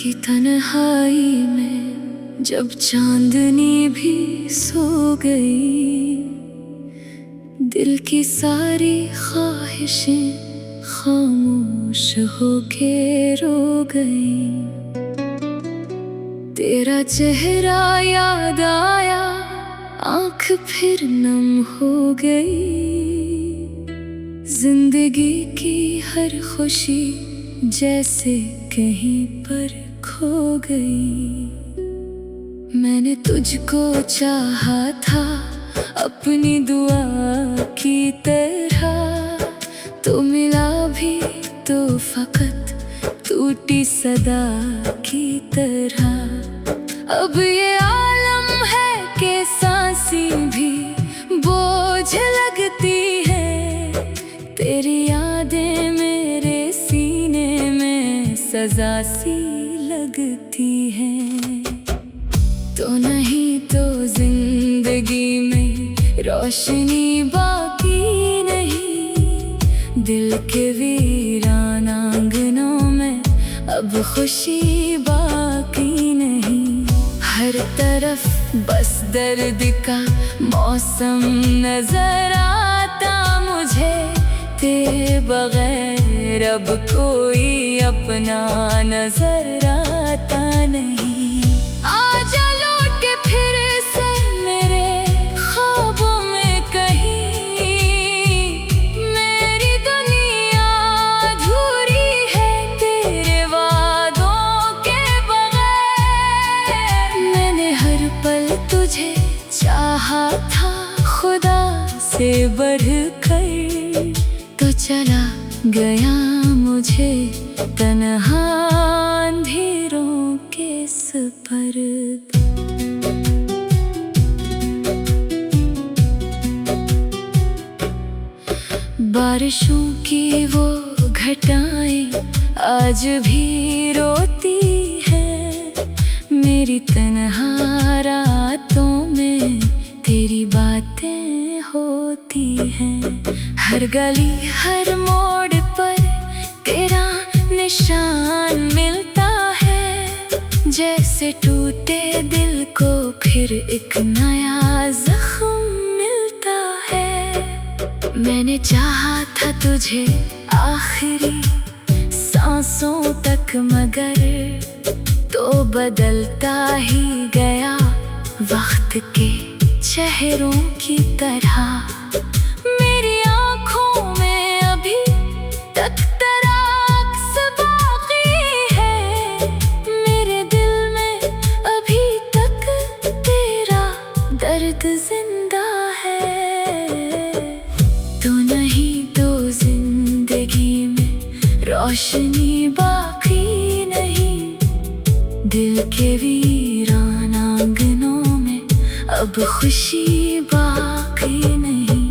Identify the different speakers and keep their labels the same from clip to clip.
Speaker 1: की तन्हाई में जब चांदनी भी सो गई, दिल की सारी ख्वाहिशें खामोश होके रो गई। तेरा चेहरा याद आया, आँख फिर नम हो गई। जिंदगी की हर खुशी जैसे कहीं पर खो गई। मैंने तुझको चाहा था अपनी दुआ की तरह, तो मिला भी तो फकत टूटी सदा की तरह। अब ये आलम है कि सांसें भी बोझ लगती है, तेरी यादें मेरे सीने में सजा सी लगती है। तो नहीं तो जिंदगी में रोशनी बाकी नहीं, दिल के वीरान आंगनों में अब खुशी बाकी नहीं। हर तरफ बस दर्द का मौसम नजर आता मुझे, तेरे बगैर अब कोई अपना नजर आता नहीं। आजा लौट फिर से मेरे ख्वाबों में कहीं, मेरी दुनिया अधूरी है तेरे वादों के बगैर। मैंने हर पल तुझे चाहा था खुदा से बढ़कर, तो चला गया मुझे तन्हा अंधेरों के सपर्द। बारिशों की वो घटाएं आज भी रोती है, मेरी तन्हा रातों में तेरी बातें होती हैं। हर गली हर मोड़ पर तेरा निशान मिलता है, जैसे टूटे दिल को फिर एक नया जख्म मिलता है। मैंने चाहा था तुझे आखिरी सांसों तक, मगर तो बदलता ही गया वक्त के चेहरों की तरह। मेरी आँखों में अभी तक तेरा अक्स बाकी है, मेरे दिल में अभी तक तेरा दर्द जिंदा है। तो नहीं तो जिंदगी में रोशनी बाकी नहीं, दिल के वीरान आंगनों में अब खुशी बाकी नहीं।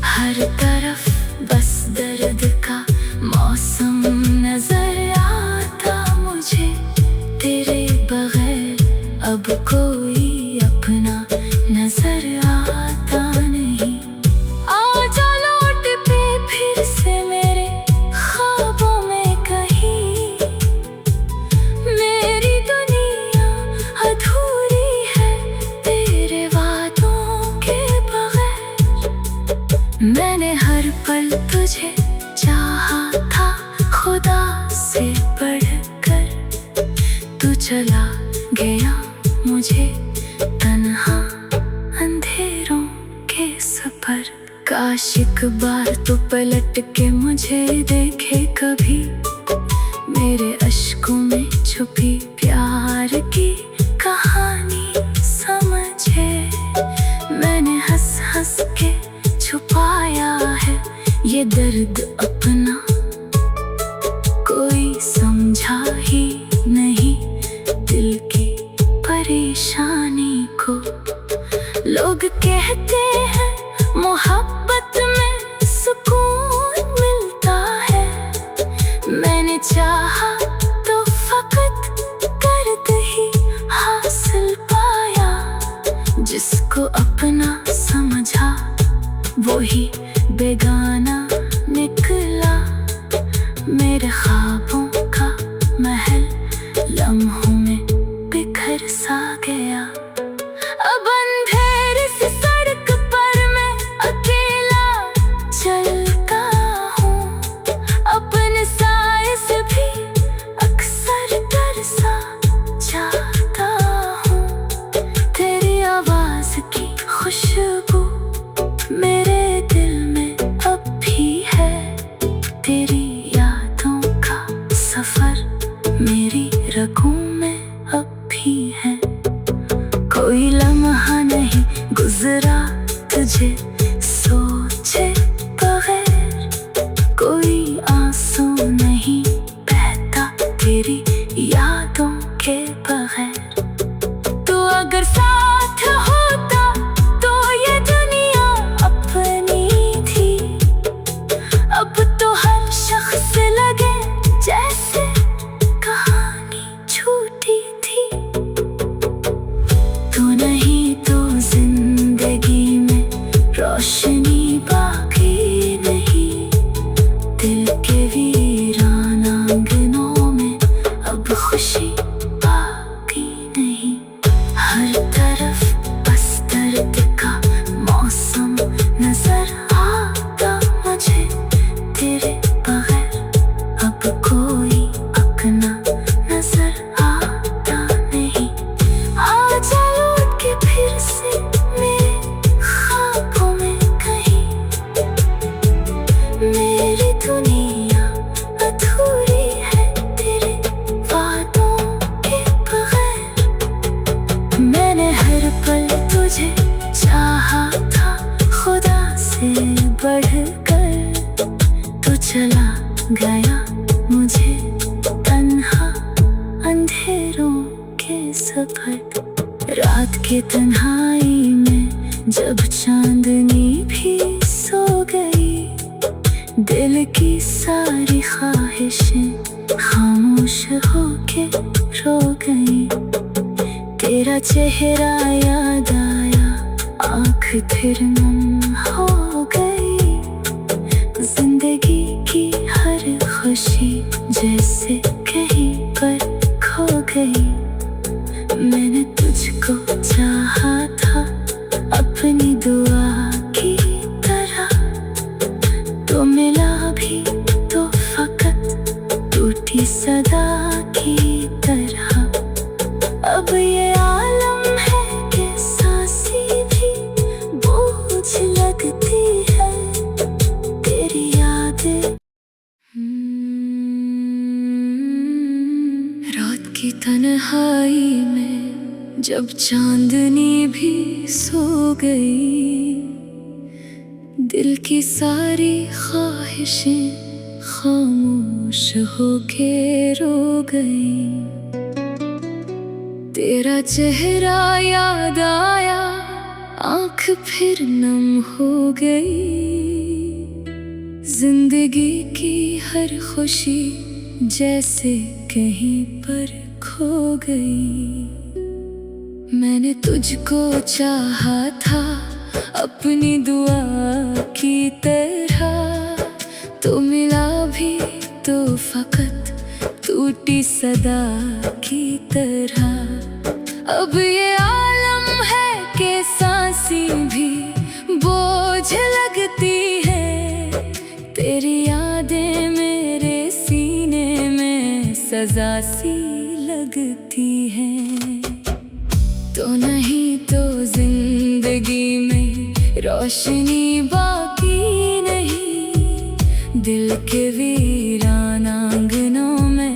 Speaker 1: हर तरफ बस दर्द का मौसम नजर आता मुझे, तेरे बगैर अब कोई अपना नजर आता नहीं। आजा लौट पे फिर से मेरे ख्वाबों में कहीं, मेरी दुनिया अधूरी है तेरे वादों के बगैर। मैंने हर पल तुझे चाहा था खुदा से बढ़कर, तू चला गया मुझे तन्हा अंधेरों के सफर। काश एक बार तो पलट के मुझे देखे कभी, मेरे अश्कों में छुपी प्यार की कहानी समझे। मैंने हंस हंस के छुपाया है ये दर्द अपना, कोई समझा ही नहीं दिल की परेशानी को। लोग कहते हैं मोहब्बत में सुकून मिलता है, मैंने चाहा तो फकत दर्द ही हासिल पाया। जिसको अपना समझा वो ही बेगाना निकला, मेरे ख्वाबों का महल लम्हों तेरी यादों का सफर मेरी रगों में अब भी है। कोई लम्हा नहीं गुजरा तुझे सोचे बगैर, कोई आंसू नहीं बहता तेरी यादों के बगैर। तो अगर साथ होता तो ये दुनिया अपनी थी, अब तो हर शख्स लगे जैसे कहानी छूटी थी। तू नहीं तो जिंदगी में रोशनी बाकी नहीं, दिल के वीरान आंगनों में अब खुशी बाकी नहीं। हर तरफ बस दर्द का मौसम नजर आता मुझे, तेरे बगैर अब कोई अपना नजर आता नहीं। आजा लौट के फिर से मेरे ख्वाबों में कहीं, मेरी दुनिया अधूरी है तेरे वादों के बगैर। मैंने हर पल तुझे चाहा था खुदा से बढ़कर, तू चला गया मुझे तन्हा अंधेरों के सफर। रात के तन्हाई में जब चांदनी भी सो गई, दिल की सारी ख्वाहिशें खामोश होके रो गई। तेरा चेहरा याद आया, आँख फिर नम हो गई। जिंदगी की हर खुशी जैसे कहीं पर खो गई। मैंने तुझको चाहा था अपनी दुआ की तरह, तो मिला भी तो फकत टूटी सदा की तरह। अब ये आलम है कि सांसें भी बोझ लगती है तेरी यादें। रात की तन्हाई में जब चांदनी भी सो गई, दिल की सारी ख्वाहिशें खामोश होके रो गई। तेरा चेहरा याद आया, आँख फिर नम हो गई। जिंदगी की हर खुशी जैसे कहीं पर खो गई। मैंने तुझको चाहा था अपनी दुआ की तरह, तो मिला भी तो फकत टूटी सदा की तरह। अब ये आलम है कि सांसें भी बोझ लगती है तेरी यादें मेरे सीने में सजा सी लगती है। तो नहीं तो जिंदगी में रोशनी बाकी नहीं, दिल के वीरान आंगनों में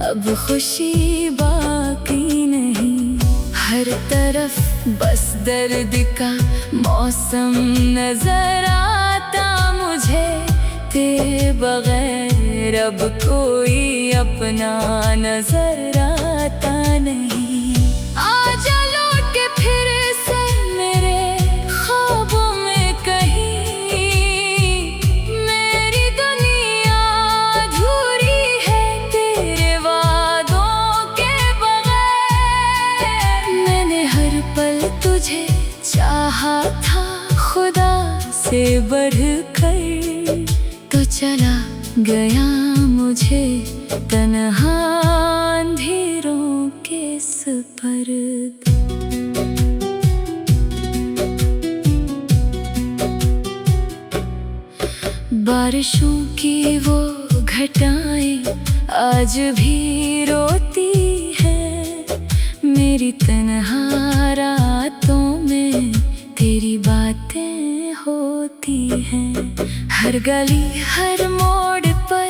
Speaker 1: अब खुशी बाकी नहीं। हर तरफ बस दर्द का मौसम नजर आता मुझे, तेरे बगैर अब कोई अपना नजर आता नहीं। आजा लौट के फिर से मेरे ख्वाबों में कहीं, मेरी दुनिया अधूरी है तेरे वादों के बगैर। मैंने हर पल तुझे चाहा था खुदा से बढ़कर, तो चला गया मुझे तन्हा अंधेरों के सपर्द। बारिशों की वो घटाएं आज भी रोती है, मेरी तन्हा रातों में तेरी बातें होती हैं। हर गली हर मोड़ पर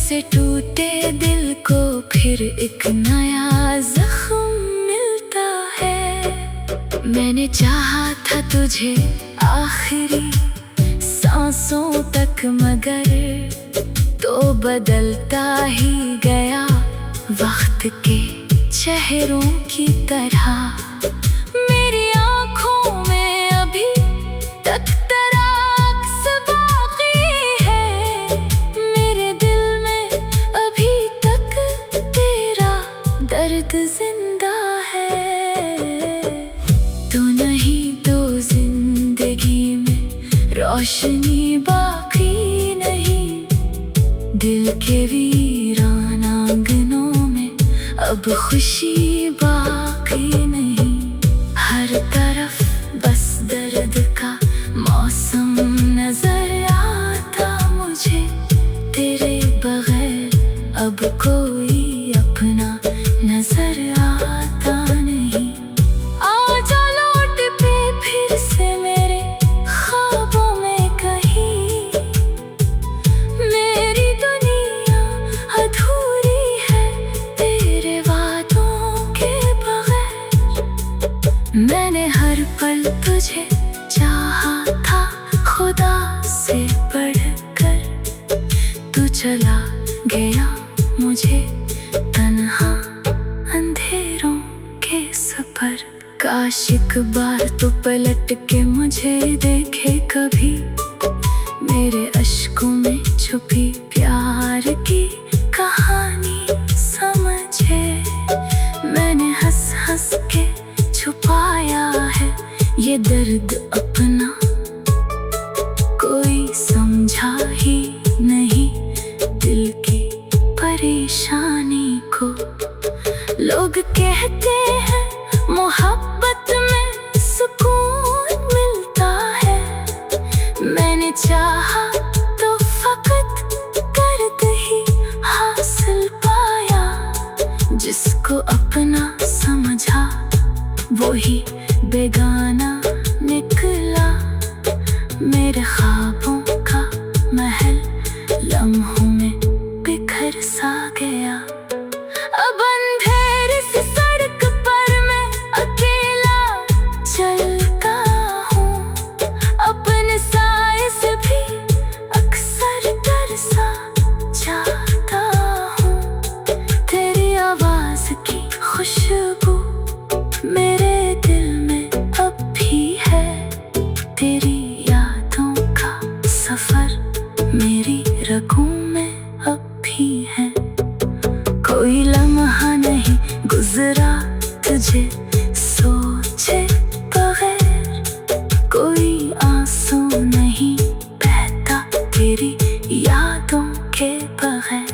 Speaker 1: जैसे टूटे दिल को फिर एक नया जख्म मिलता है। मैंने चाहा था तुझे आखिरी सांसों तक, मगर तो बदलता ही गया वक्त के चेहरों की तरह। मेरी आँखों में अभी तक तेरा अक्स बाकी है, मेरे दिल में अभी तक तेरा दर्द जिंदा है। तू नहीं तो जिंदगी में रोशनी बाकी नहीं, दिल के वीरान आंगनों में अब खुशी बाकी नहीं। हर तरफ बस दर्द का मौसम नजर आता मुझे, तेरे बगैर अब कोई अपना नजर आता नहीं। आजा लौट पे फिर से मेरे ख्वाबों में कहीं, मेरी दुनिया अधूरी है तेरे वादों के बगैर। मैंने हर पल तुझे चाहा था खुदा से बढ़कर, तू चला गया मुझे तन्हा अंधेरों के सफर। काश एक बार तू पलट के मुझे देखे कभी, मेरे अश्कों में छुपी प्यार की कहानी समझे। मैंने हंस हंस के छुपाया है ये दर्द अपना, कोई समझा ही नहीं दिल की परेशानी को। लोग कहते हैं मोहब्बत में सुकून मिलता है, मैंने चाहा तो फकत दर्द ही हासिल पाया। जिसको अपना समझा वही बेगाना निकला, मेरे ख्वाबों का महल लम्हों में बिखर सा गया। अब अंधेरी सी सड़क पर मैं अकेला चलता हूँ, अपने साए से भी अक्सर डर सा जाता हूँ। तेरी आवाज की खुशबू मेरे दिल में अब भी है, तेरी यादों का सफर मेरी रगों में अब भी है। कोई लम्हा नहीं गुजरा तुझे सोचे बगैर, कोई आंसू नहीं बहता तेरी यादों के बगैर।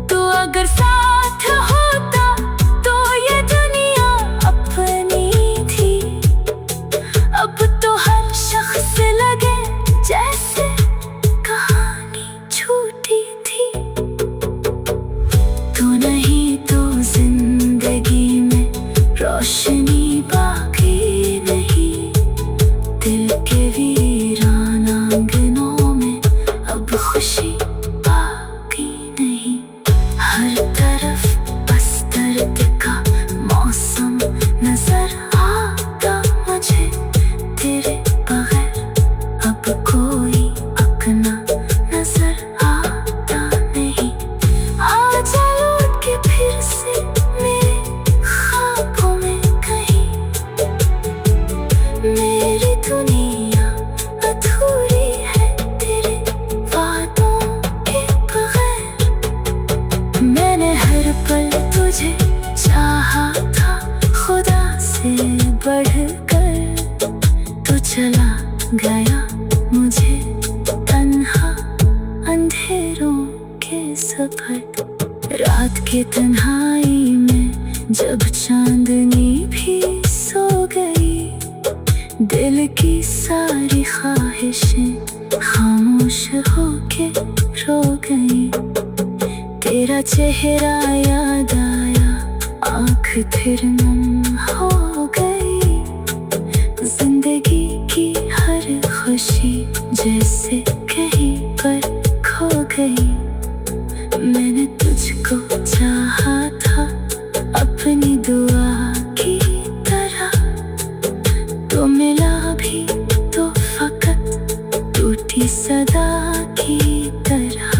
Speaker 1: तू अगर साथ होता तो ये दुनिया अपनी थी, अब तो हर शख्स लगे जैसे कहानी छूटी थी। तू नहीं तो जिंदगी में रोशनी बाकी नहीं, दिल के वीरान आंगनों में अब खुशी बाकी नहीं। हर तरफ बस दर्द का मौसम नजर आता मुझे, तेरे बगैर अब कोई अपना नजर आता नहीं। आजा लौट के फिर से मेरे ख्वाबों में कहीं, मेरी दुनिया अधूरी है तेरे वादों के बगैर। मैंने हर पल तुझे चाहा था खुदा से बढ़कर, तू चला गया मुझे तन्हा अंधेरों के सफर। रात के तन्हाई में जब चांदनी भी सो गई, दिल की सारी ख्वाहिशें खामोश होके रो गई। तेरा चेहरा याद आया, आँख फिर नम हो गई। जिंदगी की हर खुशी जैसे कहीं पर खो गई। सदा की तरह।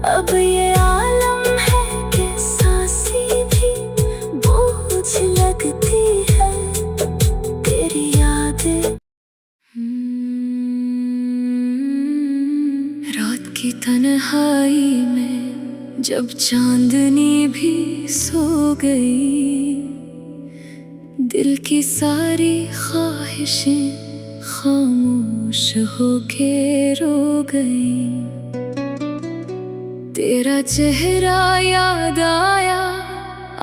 Speaker 1: अब ये आलम है कि सांसें भी बोझ लगती है तेरी यादें। रात की तन्हाई में जब चांदनी भी सो गई, दिल की सारी ख्वाहिशें खामोश होके रो गई। तेरा चेहरा याद आया,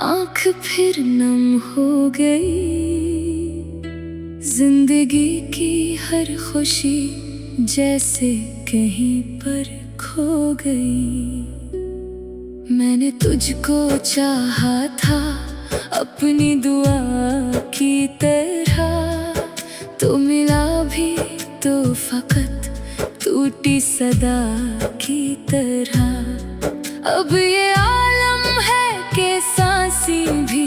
Speaker 1: आँख फिर नम हो गई। जिंदगी की हर खुशी जैसे कहीं पर खो गई। मैंने तुझको चाहा था अपनी दुआ की तरह, तो मिला भी तो फकत टूटी सदा की तरह। अब ये आलम है कि सांसें भी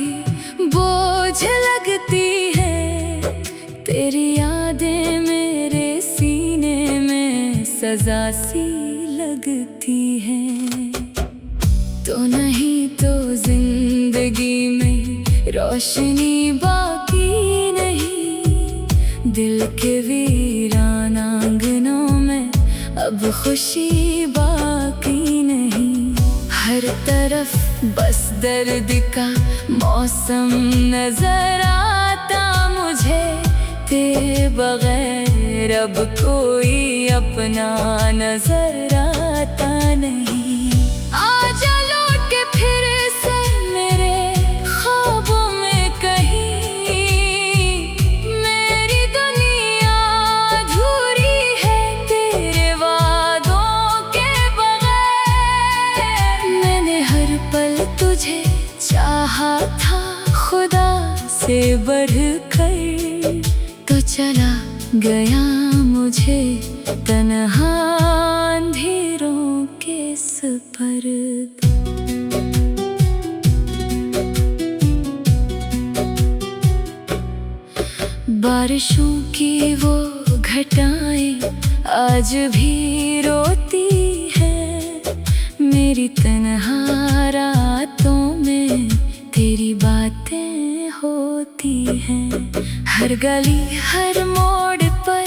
Speaker 1: बोझ लगती है तेरी यादें मेरे सीने में सजा सी लगती है। तो नहीं तो जिंदगी में रोशनी बाकी नहीं, दिल के वीरान आंगनों में अब खुशी बाकी नहीं। हर तरफ बस दर्द का मौसम नजर आता मुझे, तेरे बगैर अब कोई अपना नजर आता नहीं। आजा लौट के फिर से मेरे ख्वाबों में कहीं, मेरी दुनिया अधूरी है तेरे वादों के बगैर। मैंने हर पल तुझे चाहा था खुदा से बढ़कर, तो चला गया मुझे तन्हा अंधेरों के सुपर्द। बारिशों की वो घटाएं आज भी रोती है, मेरी तन्हा रातों में तेरी बातें होती हैं। हर गली हर मोड़ पर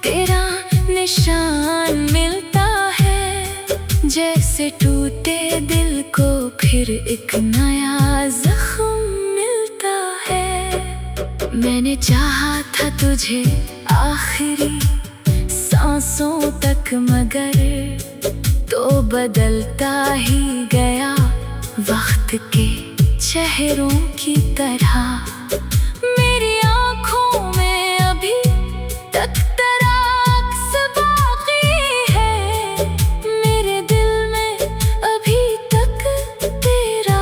Speaker 1: तेरा निशान मिलता है, जैसे टूटे दिल को फिर एक नया जख्म मिलता है। मैंने चाहा था तुझे आखिरी सांसों तक, मगर तो बदलता ही गया वक्त के चेहरों की तरह। मेरी आँखों में अभी तक तेरा अक्स बाकी है, मेरे दिल में अभी तक तेरा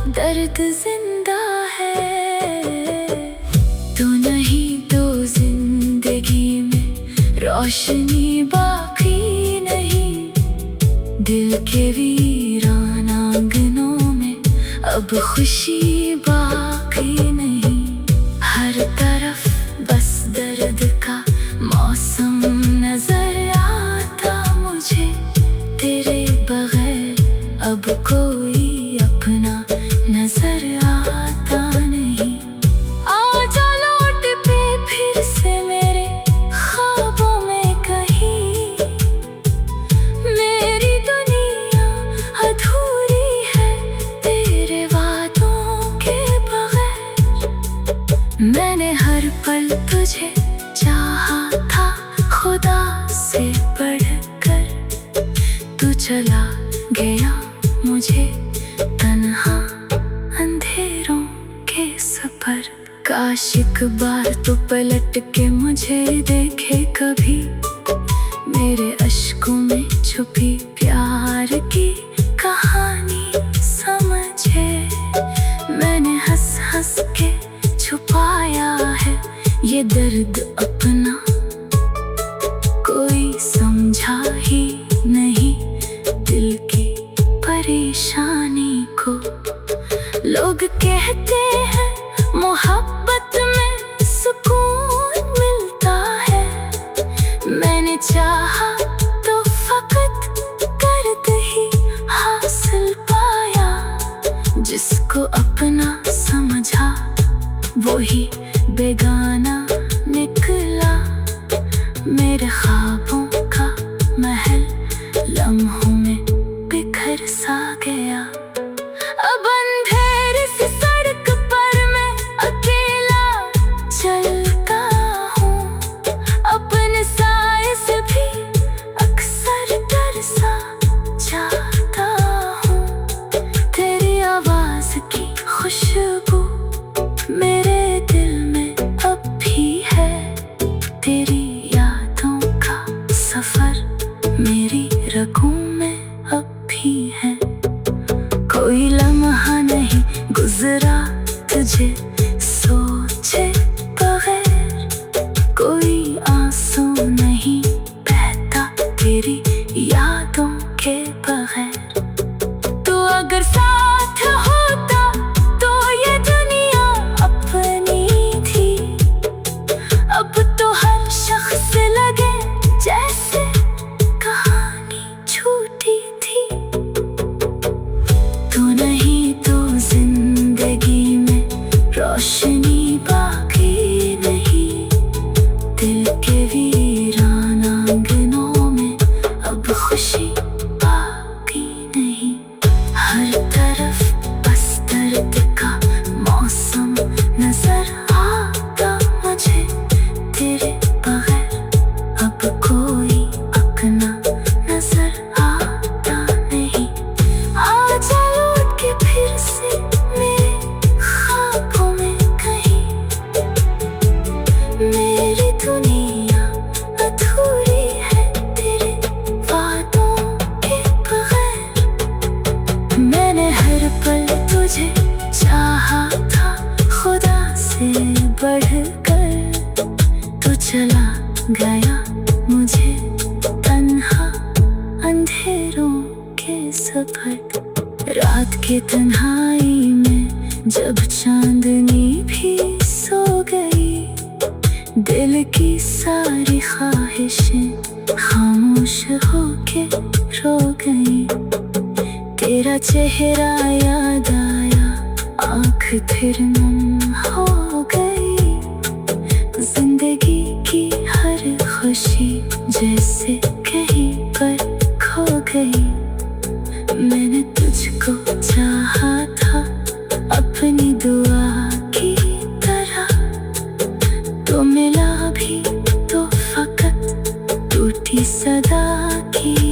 Speaker 1: दर्द जिंदा है। तो नहीं तो जिंदगी में रोशनी बाकी नहीं, दिल के वीरान आंगनों में अब खुशी बाकी नहीं। हर तरफ बस दर्द का मौसम नजर आता मुझे, तेरे बगैर अब कोई अपना नजर आता नहीं। आजा लौट पे फिर से मेरे ख्वाबों में कहीं, मेरी दुनिया अधूरी है तेरे वादों के बगैर। मैंने हर पल तुझे चाहा था खुदा से बढ़कर, तू चला गया मुझे तन्हा अंधेरों के सफर। काश एक बार तू पलट के मुझे देखे कभी, मेरे अश्कों में छुपी प्यार की कहानी समझे। मैंने हंस हंस के छुपाया है ये दर्द अपना, कोई समझा ही नहीं दिल की परेशानी को। लोग कहते हैं मोहब्बत में सुकून मिलता है, मैंने चाहा को अपना समझा, वही बेगाना निकला। मेरे ख्वाबों का महल लम्हों में बिखर सा गया। अब अंधेरे सी सड़क पर मैं अकेला चलता हूँ, अपने साए से भी अक्सर डर सा जाता हूँ। तेरी आवाज की खुशबू मेरे दिल में अब भी है, तेरी यादों का सफर मेरी रगों में अब भी है। कोई लम्हा नहीं गुजरा तुझे सोचे बगैर, कोई आंसू नहीं बहता तेरी यादों के बगैर। तू अगर साथ होता तो ये दुनिया अपनी थी, अब तो हर शख्स लगे जैसे कहानी छूटी थी। तू नहीं तो जिंदगी में रोशनी बाकी नहीं, दिल के वीरान आंगनों में अब खुशी बाकी नहीं। हर तरफ बस दर्द का मौसम नजर आता मुझे, तेरे बगैर अब कोई अपना नजर आता नहीं। आजा लौट के फिर से मेरे ख्वाबों में कहीं, मेरी दुनिया अधूरी है तेरे वादों के बगैर। मैंने हर पल तुझे चाहा था खुदा से बढ़कर, तू चला गया मुझे तन्हा अंधेरों के सफर। रात के तन्हाई में जब चांदनी भी सो गई, दिल की सारी ख्वाहिशें खामोश होके रो गई। तेरा चेहरा याद आया, आँख फिर नम हो गई। जिंदगी की हर खुशी जैसे कहीं पर खो गई। मैंने तुझको चाहा था अपनी दुआ की तरह, तो मिला भी तो फकत टूटी सदा की